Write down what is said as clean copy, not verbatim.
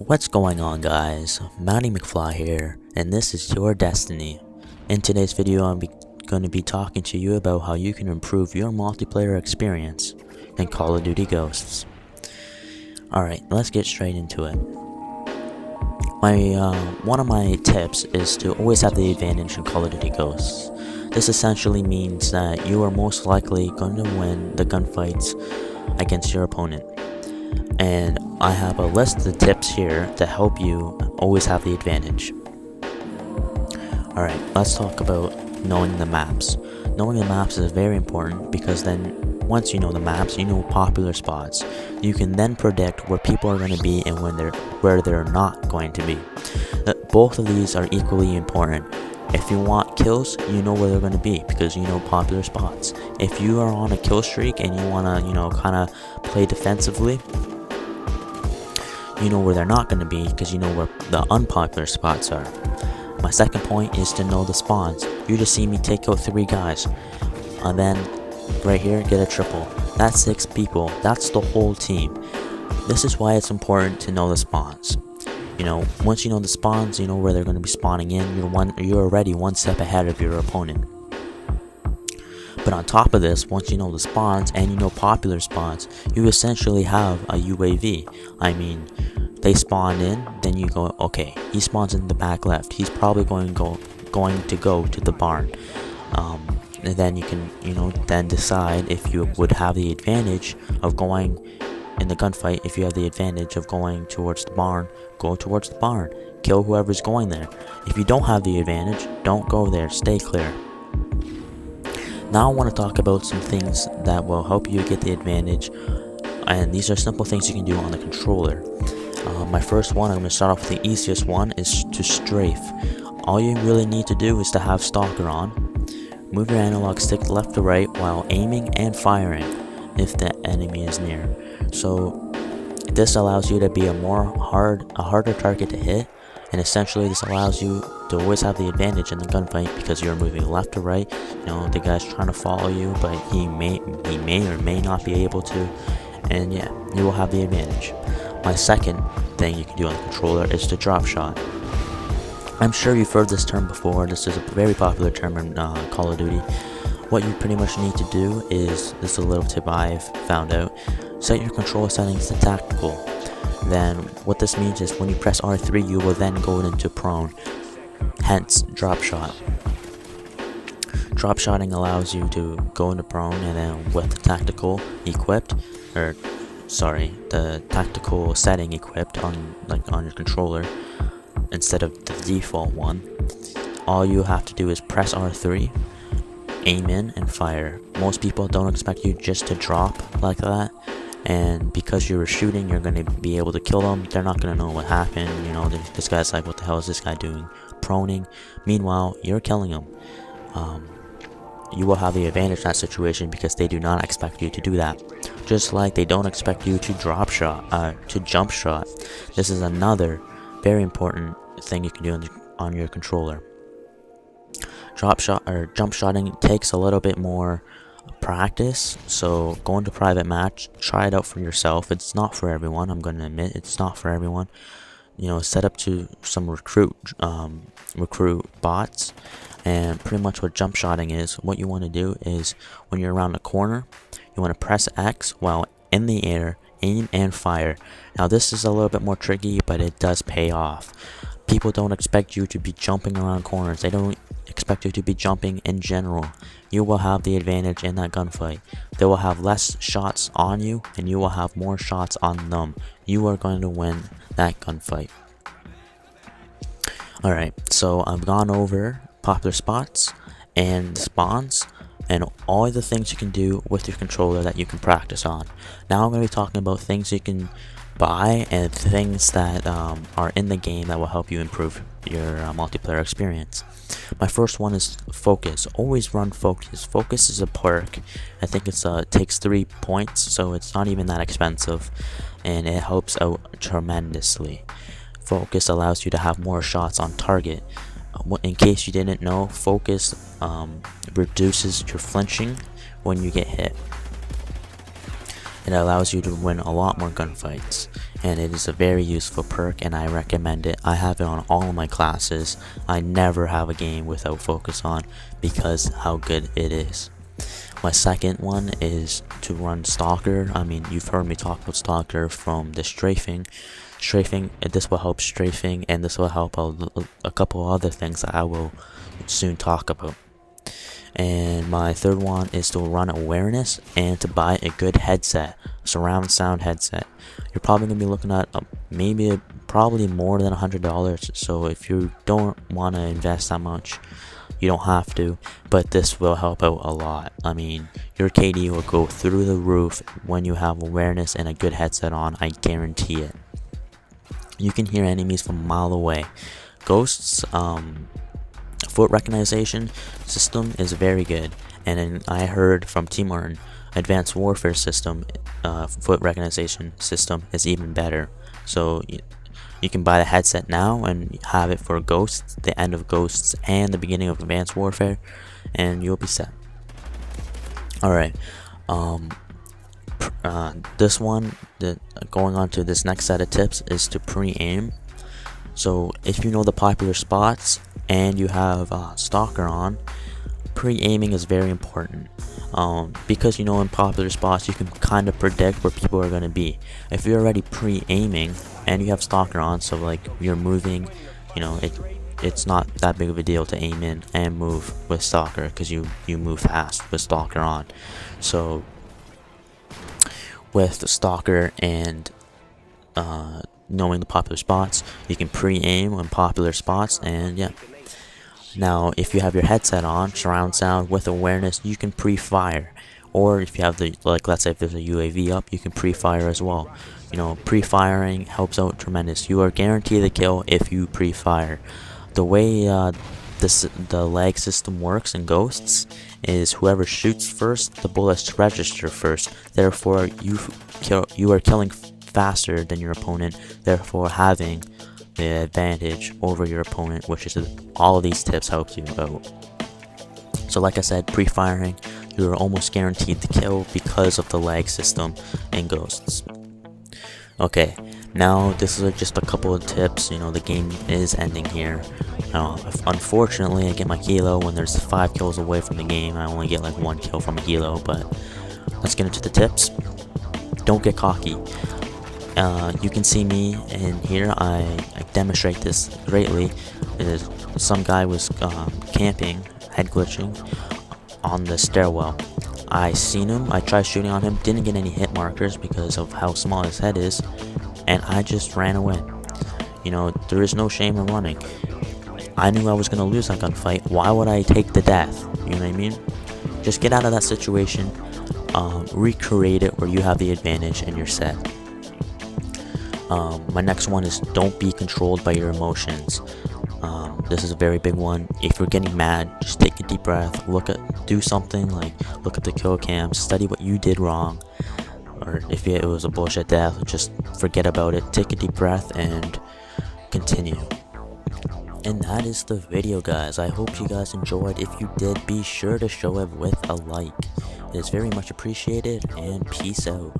What's going on, guys? Mounty McFly here, and this is your destiny. In today's video, I'm going to be talking to you about how you can improve your multiplayer experience in Call of Duty Ghosts. Alright, let's get straight into it. One of my tips is to always have the advantage in Call of Duty Ghosts. This essentially means that you are most likely going to win the gunfights against your opponent. And I have a list of tips here to help you always have the advantage. Alright, let's talk about knowing the maps. Knowing the maps is very important because then once you know the maps, you know popular spots. You can then predict where people are going to be and where they're not going to be. Both of these are equally important. If you want kills, you know where they're going to be because you know popular spots. If you are on a kill streak and you want to, kind of play defensively, you know where they're not going to be because you know where the unpopular spots are. My second point is to know the spawns. You just see me take out 3 guys, and then right here get a triple. That's 6 people. That's the whole team. This is why it's important to know the spawns. Once you know the spawns, you know where they're going to be spawning in. You're already one step ahead of your opponent. But on top of this, once you know the spawns and you know popular spawns, you essentially have a UAV. I mean, they spawn in, then you go, okay, he spawns in the back left. He's probably going to go to the barn. And then you can, then decide if you would have the advantage of going in the gunfight. If you have the advantage of going towards the barn, go towards the barn. Kill whoever's going there. If you don't have the advantage, don't go there. Stay clear. Now I want to talk about some things that will help you get the advantage, and these are simple things you can do on the controller. My first one, I'm going to start off with the easiest one, is to strafe. All you really need to do is to have Stalker on. Move your analog stick left to right while aiming and firing if the enemy is near. So this allows you to be a harder target to hit, and essentially this allows you to always have the advantage in the gunfight because you're moving left to right. The guy's trying to follow you, but he may or may not be able to, and yeah, you will have the advantage. My second thing you can do on the controller is to drop shot. I'm sure you've heard this term before. This is a very popular term in Call of Duty. What you pretty much need to do is, this is a little tip I've found out, set your controller settings to tactical. Then what this means is when you press R3, you will then go into prone, hence drop shot. Drop shotting allows you to go into prone, and then with the tactical equipped, the tactical setting equipped on your controller instead of the default one, all you have to do is press R3, aim in, and fire. Most people don't expect you just to drop like that, and because you were shooting, you're going to be able to kill them. They're not going to know what happened. This guy's like, what the hell is this guy doing? Proning. Meanwhile, you're killing him. You will have the advantage in that situation because they do not expect you to do that. Just like they don't expect you to jump shot. This is another very important thing you can do on your controller. Drop shot or jump shotting takes a little bit more practice, so go into private match, try it out for yourself. It's not for everyone. I'm going to admit it's not for everyone. Set up to some recruit bots. And pretty much what jump shotting is, what you want to do is when you're around a corner, you want to press X while in the air, aim and fire. Now this is a little bit more tricky, but it does pay off. People don't expect you to be jumping around corners. They don't expect you to be jumping in general. You will have the advantage in that gunfight. They will have less shots on you, and you will have more shots on them. You are going to win that gunfight. Alright, so I've gone over popular spots and spawns and all the things you can do with your controller that you can practice on. Now I'm going to be talking about things you can buy and things that are in the game that will help you improve your multiplayer experience. My first one is focus. Always run focus. Focus is a perk. I think it takes 3 points, so it's not even that expensive, and it helps out tremendously. Focus allows you to have more shots on target. In case you didn't know, focus reduces your flinching when you get hit. It allows you to win a lot more gunfights. and it is a very useful perk, and I recommend it. I have it on all of my classes. I never have a game without focus on because how good it is. My second one is to run Stalker. I mean, you've heard me talk about Stalker from the strafing. This will help strafing, and this will help a couple other things that I will soon talk about. And my third one is to run awareness and to buy a good headset, surround sound headset. You're probably gonna be looking at probably more than $100. So if you don't want to invest that much, you don't have to, but this will help out a lot. I mean, your KD will go through the roof when you have awareness and a good headset on. I guarantee it. You can hear enemies from a mile away. Ghosts, foot recognition system is very good, and then I heard from Team Martin, Advanced Warfare system, foot recognition system is even better. So you can buy the headset now and have it for Ghosts, the end of Ghosts, and the beginning of Advanced Warfare, and you'll be set. Alright, this one, going on to this next set of tips, is to pre-aim. So if you know the popular spots and you have Stalker on, pre-aiming is very important. Because you know in popular spots you can kind of predict where people are going to be. If you're already pre-aiming and you have Stalker on, so like you're moving, you know, it's not that big of a deal to aim in and move with Stalker because you move fast with Stalker on. So with the Stalker and knowing the popular spots, you can pre-aim on popular spots, and yeah. Now if you have your headset on, surround sound with awareness, you can pre-fire, or if you have the, like, let's say if there's a UAV up, you can pre-fire as well. You know, pre-firing helps out tremendous. You are guaranteed the kill if you pre-fire. The way the lag system works in Ghosts is whoever shoots first, the bullets register first. Therefore, you are killing faster than your opponent, therefore having the advantage over your opponent, which is all of these tips help you out. So like I said, pre-firing, you're almost guaranteed the kill because of the lag system in Ghosts. Okay, now this is just a couple of tips. You know, the game is ending here. Unfortunately, I get my kilo when there's 5 kills away from the game. I only get like 1 kill from a kilo, but let's get into the tips. Don't get cocky. You can see me in here. I demonstrate this greatly. Some guy was camping, head glitching on the stairwell. I seen him, I tried shooting on him, didn't get any hit markers because of how small his head is, and I just ran away. You know, there is no shame in running. I knew I was going to lose that gunfight. Why would I take the death? You know what I mean? Just get out of that situation, recreate it where you have the advantage and you're set. My next one is don't be controlled by your emotions. This is a very big one. If you're getting mad, just take a deep breath, do something like look at the kill cam, study what you did wrong, or if it was a bullshit death, just forget about it, take a deep breath and continue. And that is the video, guys. I hope you guys enjoyed. If you did, be sure to show it with a like. It is very much appreciated, and peace out.